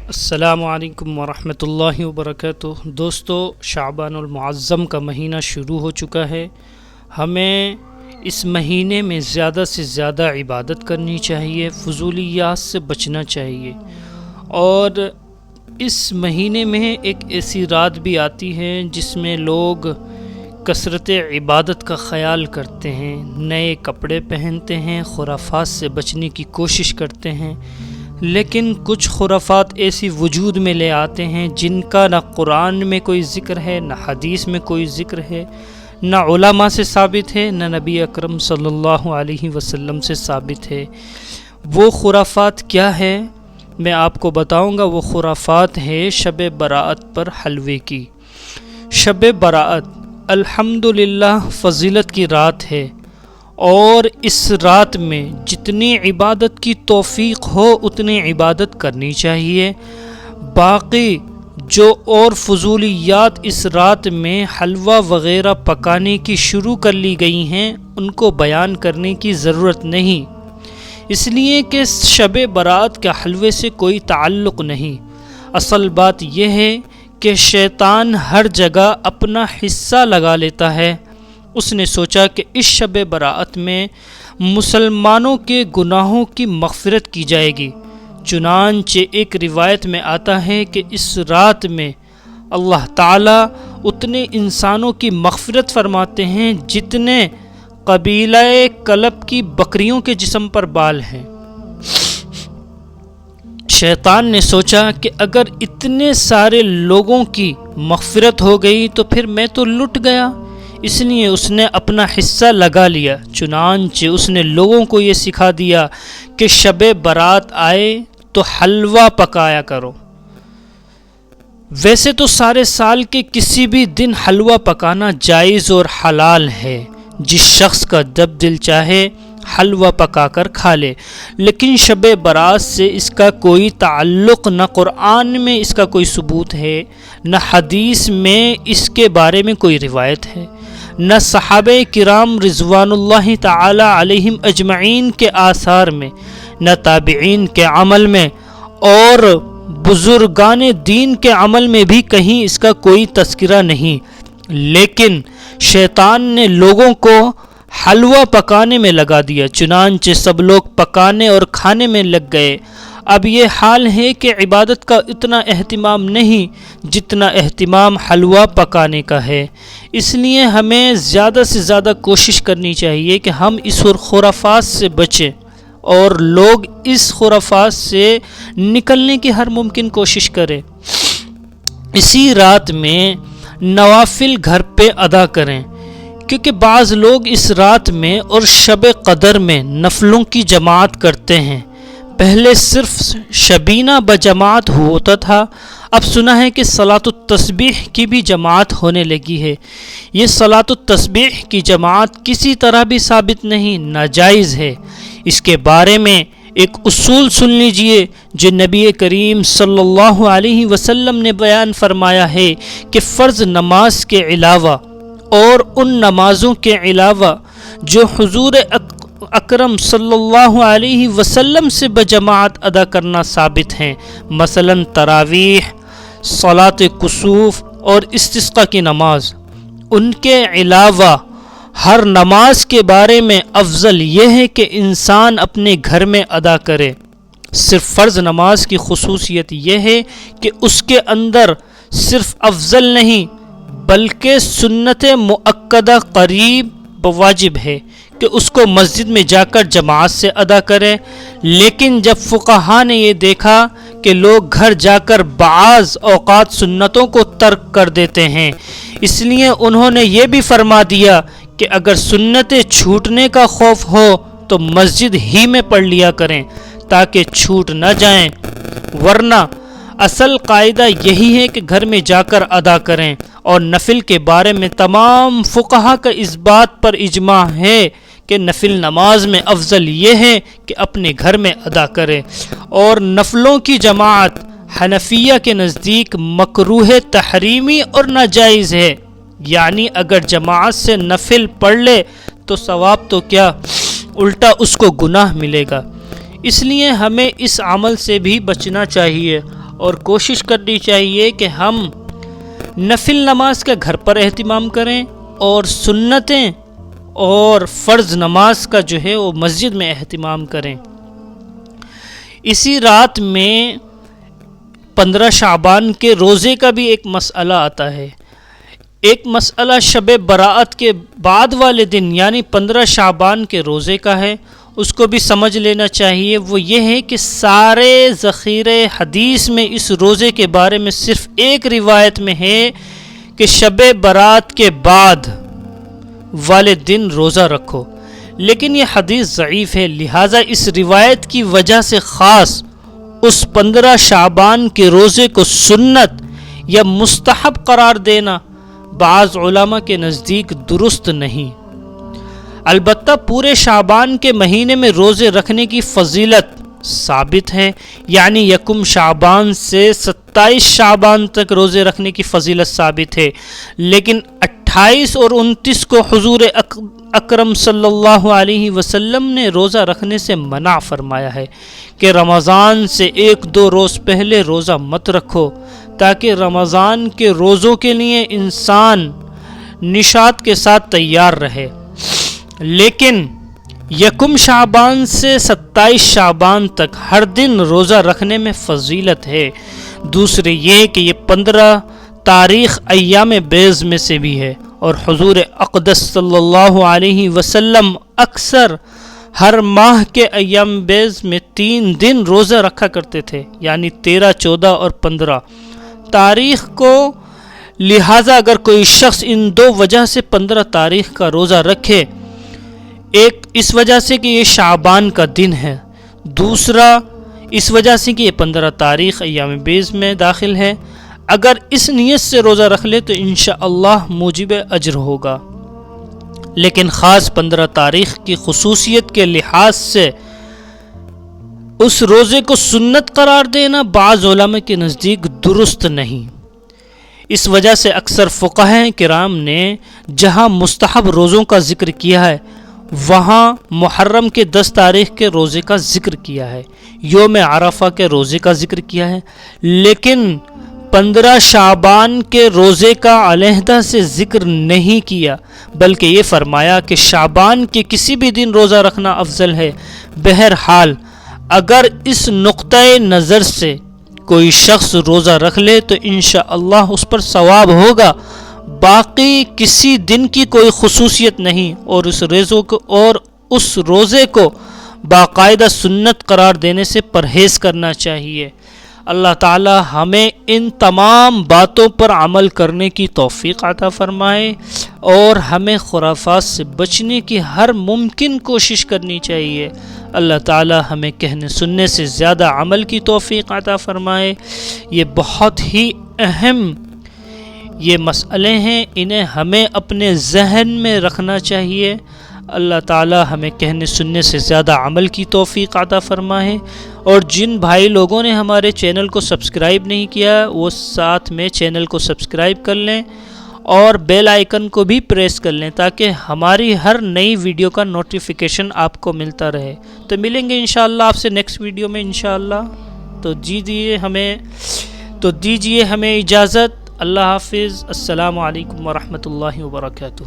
السلام علیکم ورحمۃ اللہ وبرکاتہ۔ دوستو، شعبان المعظم کا مہینہ شروع ہو چکا ہے۔ ہمیں اس مہینے میں زیادہ سے زیادہ عبادت کرنی چاہیے، فضولیات سے بچنا چاہیے۔ اور اس مہینے میں ایک ایسی رات بھی آتی ہے جس میں لوگ کثرت عبادت کا خیال کرتے ہیں، نئے کپڑے پہنتے ہیں، خرافات سے بچنے کی کوشش کرتے ہیں، لیکن کچھ خرافات ایسی وجود میں لے آتے ہیں جن کا نہ قرآن میں کوئی ذکر ہے، نہ حدیث میں کوئی ذکر ہے، نہ علماء سے ثابت ہے، نہ نبی اکرم صلی اللہ علیہ وسلم سے ثابت ہے۔ وہ خرافات کیا ہے میں آپ کو بتاؤں گا۔ وہ خرافات ہے شب برأت پر حلوے کی۔ شب برأت الحمدللہ فضیلت کی رات ہے، اور اس رات میں جتنی عبادت کی توفیق ہو اتنی عبادت کرنی چاہیے۔ باقی جو اور فضولیات اس رات میں حلوہ وغیرہ پکانے کی شروع کر لی گئی ہیں ان کو بیان کرنے کی ضرورت نہیں، اس لیے کہ شب برات کا حلوے سے کوئی تعلق نہیں۔ اصل بات یہ ہے کہ شیطان ہر جگہ اپنا حصہ لگا لیتا ہے۔ اس نے سوچا کہ اس شب برات میں مسلمانوں کے گناہوں کی مغفرت کی جائے گی، چنانچہ ایک روایت میں آتا ہے کہ اس رات میں اللہ تعالیٰ اتنے انسانوں کی مغفرت فرماتے ہیں جتنے قبیلہ کلب کی بکریوں کے جسم پر بال ہیں۔ شیطان نے سوچا کہ اگر اتنے سارے لوگوں کی مغفرت ہو گئی تو پھر میں تو لٹ گیا، اس لیے اس نے اپنا حصہ لگا لیا۔ چنانچہ اس نے لوگوں کو یہ سکھا دیا کہ شب برات آئے تو حلوہ پکایا کرو۔ ویسے تو سارے سال کے کسی بھی دن حلوہ پکانا جائز اور حلال ہے، جس شخص کا جب دل چاہے حلوہ پکا کر کھا لے، لیکن شب برات سے اس کا کوئی تعلق نہ قرآن میں اس کا کوئی ثبوت ہے، نہ حدیث میں اس کے بارے میں کوئی روایت ہے، نہ صحابہ کرام رضوان اللہ تعالی علیہم اجمعین کے آثار میں، نہ تابعین کے عمل میں، اور بزرگان دین کے عمل میں بھی کہیں اس کا کوئی تذکرہ نہیں۔ لیکن شیطان نے لوگوں کو حلوہ پکانے میں لگا دیا، چنانچہ سب لوگ پکانے اور کھانے میں لگ گئے۔ اب یہ حال ہے کہ عبادت کا اتنا اہتمام نہیں جتنا اہتمام حلوہ پکانے کا ہے۔ اس لیے ہمیں زیادہ سے زیادہ کوشش کرنی چاہیے کہ ہم اس خرافات سے بچیں، اور لوگ اس خرافات سے نکلنے کی ہر ممکن کوشش کریں۔ اسی رات میں نوافل گھر پہ ادا کریں، کیونکہ بعض لوگ اس رات میں اور شب قدر میں نفلوں کی جماعت کرتے ہیں۔ پہلے صرف شبینہ بجماعت ہوتا تھا، اب سنا ہے کہ صلاۃ التسبیح کی بھی جماعت ہونے لگی ہے۔ یہ صلاۃ التسبیح کی جماعت کسی طرح بھی ثابت نہیں، ناجائز ہے۔ اس کے بارے میں ایک اصول سن لیجئے جو نبی کریم صلی اللہ علیہ وسلم نے بیان فرمایا ہے کہ فرض نماز کے علاوہ اور ان نمازوں کے علاوہ جو حضور اکرم صلی اللہ علیہ وسلم سے بجماعت ادا کرنا ثابت ہیں، مثلا تراویح، صلاۃ کسوف اور استسقاء کی نماز، ان کے علاوہ ہر نماز کے بارے میں افضل یہ ہے کہ انسان اپنے گھر میں ادا کرے۔ صرف فرض نماز کی خصوصیت یہ ہے کہ اس کے اندر صرف افضل نہیں بلکہ سنت مؤکدہ قریب بواجب ہے کہ اس کو مسجد میں جا کر جماعت سے ادا کرے۔ لیکن جب فقہا نے یہ دیکھا کہ لوگ گھر جا کر بعض اوقات سنتوں کو ترک کر دیتے ہیں، اس لیے انہوں نے یہ بھی فرما دیا کہ اگر سنتیں چھوٹنے کا خوف ہو تو مسجد ہی میں پڑھ لیا کریں تاکہ چھوٹ نہ جائیں، ورنہ اصل قاعدہ یہی ہے کہ گھر میں جا کر ادا کریں۔ اور نفل کے بارے میں تمام فقہا کا اس بات پر اجماع ہے کہ نفل نماز میں افضل یہ ہے کہ اپنے گھر میں ادا کرے۔ اور نفلوں کی جماعت حنفیہ کے نزدیک مکروہ تحریمی اور ناجائز ہے، یعنی اگر جماعت سے نفل پڑھ لے تو ثواب تو کیا الٹا اس کو گناہ ملے گا۔ اس لیے ہمیں اس عمل سے بھی بچنا چاہیے، اور کوشش کرنی چاہیے کہ ہم نفل نماز کا گھر پر اہتمام کریں اور سنتیں اور فرض نماز کا جو ہے وہ مسجد میں اہتمام کریں۔ اسی رات میں 15 شعبان کے روزے کا بھی ایک مسئلہ آتا ہے۔ ایک مسئلہ شب برات کے بعد والے دن یعنی 15 شعبان کے روزے کا ہے، اس کو بھی سمجھ لینا چاہیے۔ وہ یہ ہے کہ سارے ذخیرے حدیث میں اس روزے کے بارے میں صرف ایک روایت میں ہے کہ شب برات کے بعد والے دن روزہ رکھو، لیکن یہ حدیث ضعیف ہے، لہٰذا اس روایت کی وجہ سے خاص اس 15 شعبان کے روزے کو سنت یا مستحب قرار دینا بعض علماء کے نزدیک درست نہیں۔ البتہ پورے شعبان کے مہینے میں روزے رکھنے کی فضیلت ثابت ہے، یعنی یکم شعبان سے 27 شعبان تک روزے رکھنے کی فضیلت ثابت ہے، لیکن 28 اور 29 کو حضور اکرم صلی اللہ علیہ وسلم نے روزہ رکھنے سے منع فرمایا ہے کہ رمضان سے 1-2 روز پہلے روزہ مت رکھو، تاکہ رمضان کے روزوں کے لیے انسان نشاط کے ساتھ تیار رہے۔ لیکن یکم شعبان سے 27 شعبان تک ہر دن روزہ رکھنے میں فضیلت ہے۔ دوسرے یہ کہ یہ 15 تاریخ ایام بیض میں سے بھی ہے، اور حضور اقدس صلی اللہ علیہ وسلم اکثر ہر ماہ کے ایام بیض میں 3 دن روزہ رکھا کرتے تھے، یعنی 13، 14 اور 15 تاریخ کو۔ لہٰذا اگر کوئی شخص ان 2 وجہ سے 15 تاریخ کا روزہ رکھے، ایک اس وجہ سے کہ یہ شعبان کا دن ہے، دوسرا اس وجہ سے کہ یہ 15 تاریخ ایام بیض میں داخل ہے، اگر اس نیت سے روزہ رکھ لے تو انشاءاللہ موجب اجر ہوگا۔ لیکن خاص 15 تاریخ کی خصوصیت کے لحاظ سے اس روزے کو سنت قرار دینا بعض علماء کے نزدیک درست نہیں۔ اس وجہ سے اکثر فقہاء کرام نے جہاں مستحب روزوں کا ذکر کیا ہے وہاں محرم کے 10 تاریخ کے روزے کا ذکر کیا ہے، یوم عرفہ کے روزے کا ذکر کیا ہے، لیکن 15 شعبان کے روزے کا علیحدہ سے ذکر نہیں کیا، بلکہ یہ فرمایا کہ شعبان کے کسی بھی دن روزہ رکھنا افضل ہے۔ بہرحال اگر اس نقطۂ نظر سے کوئی شخص روزہ رکھ لے تو انشاءاللہ اس پر ثواب ہوگا، باقی کسی دن کی کوئی خصوصیت نہیں، اور اس روزے کو باقاعدہ سنت قرار دینے سے پرہیز کرنا چاہیے۔ اللہ تعالی ہمیں ان تمام باتوں پر عمل کرنے کی توفیق عطا فرمائے، اور ہمیں خرافات سے بچنے کی ہر ممکن کوشش کرنی چاہیے۔ اللہ تعالی ہمیں کہنے سننے سے زیادہ عمل کی توفیق عطا فرمائے۔ یہ بہت ہی اہم یہ مسئلے ہیں، انہیں ہمیں اپنے ذہن میں رکھنا چاہیے۔ اللہ تعالی ہمیں کہنے سننے سے زیادہ عمل کی توفیق عطا فرمائے، اور جن بھائی لوگوں نے ہمارے چینل کو سبسکرائب نہیں کیا وہ ساتھ میں چینل کو سبسکرائب کر لیں اور بیل آئیکن کو بھی پریس کر لیں تاکہ ہماری ہر نئی ویڈیو کا نوٹیفیکیشن آپ کو ملتا رہے۔ تو ملیں گے انشاءاللہ آپ سے نیکسٹ ویڈیو میں انشاءاللہ۔ تو دیجیے ہمیں اجازت۔ اللہ حافظ۔ السلام علیکم ورحمۃ اللہ وبرکاتہ۔